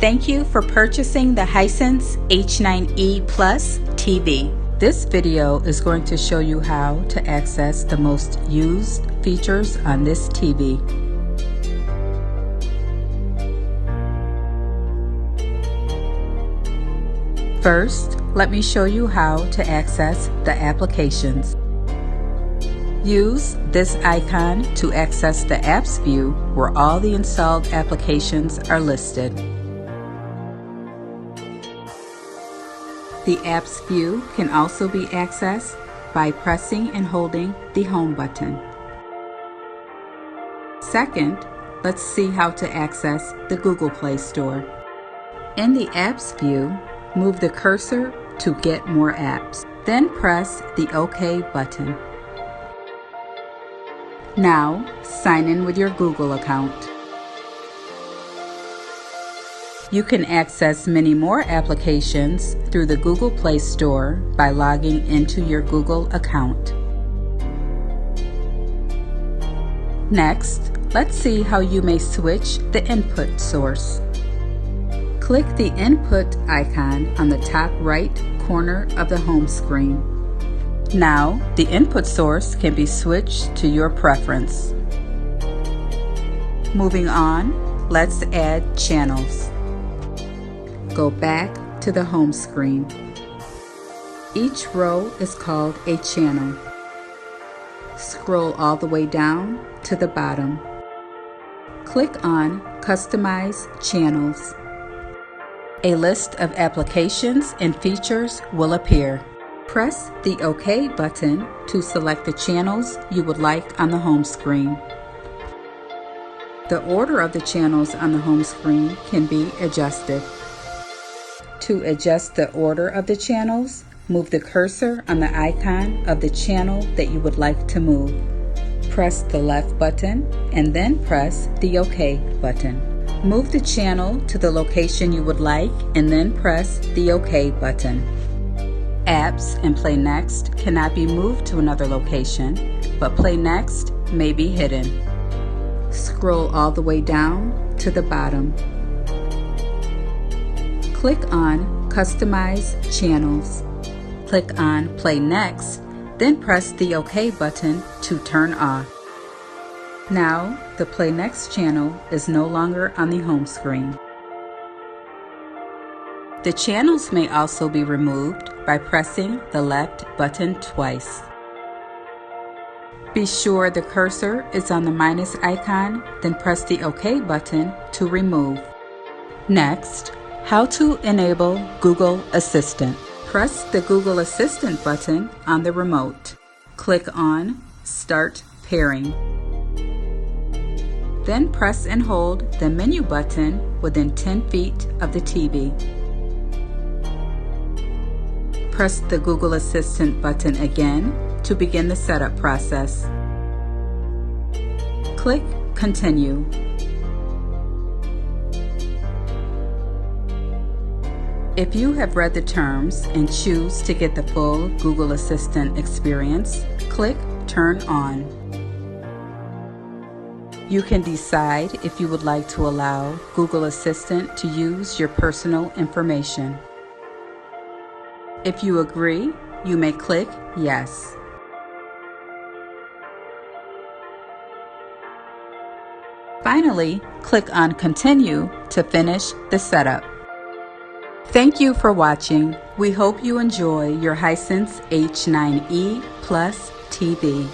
Thank you for purchasing the Hisense H9E Plus TV. This video is going to show you how to access the most used features on this TV. First, let me show you how to access the applications. Use this icon to access the apps view where all the installed applications are listed. The apps view can also be accessed by pressing and holding the home button. Second, let's see how to access the Google Play Store. In the apps view, move the cursor to get more apps. Then press the OK button. Now, sign in with your Google account. You can access many more applications through the Google Play Store by logging into your Google account. Next, let's see how you may switch the input source. Click the input icon on the top right corner of the home screen. Now, the input source can be switched to your preference. Moving on, let's add channels. Go back to the home screen. Each row is called a channel. Scroll all the way down to the bottom. Click on Customize Channels. A list of applications and features will appear. Press the OK button to select the channels you would like on the home screen. The order of the channels on the home screen can be adjusted. To adjust the order of the channels, move the cursor on the icon of the channel that you would like to move. Press the left button and then press the OK button. Move the channel to the location you would like and then press the OK button. Apps and Play Next cannot be moved to another location, but Play Next may be hidden. Scroll all the way down to the bottom. Click on Customize Channels. Click on Play Next, then press the OK button to turn off. Now, the Play Next channel is no longer on the home screen. The channels may also be removed by pressing the left button twice. Be sure the cursor is on the minus icon, then press the OK button to remove. Next, how to enable Google Assistant. Press the Google Assistant button on the remote. Click on Start Pairing. Then press and hold the menu button within 10 feet of the TV. Press the Google Assistant button again to begin the setup process. Click Continue. If you have read the terms and choose to get the full Google Assistant experience, click Turn On. You can decide if you would like to allow Google Assistant to use your personal information. If you agree, you may click Yes. Finally, click on Continue to finish the setup. Thank you for watching. We hope you enjoy your Hisense H9E Plus TV.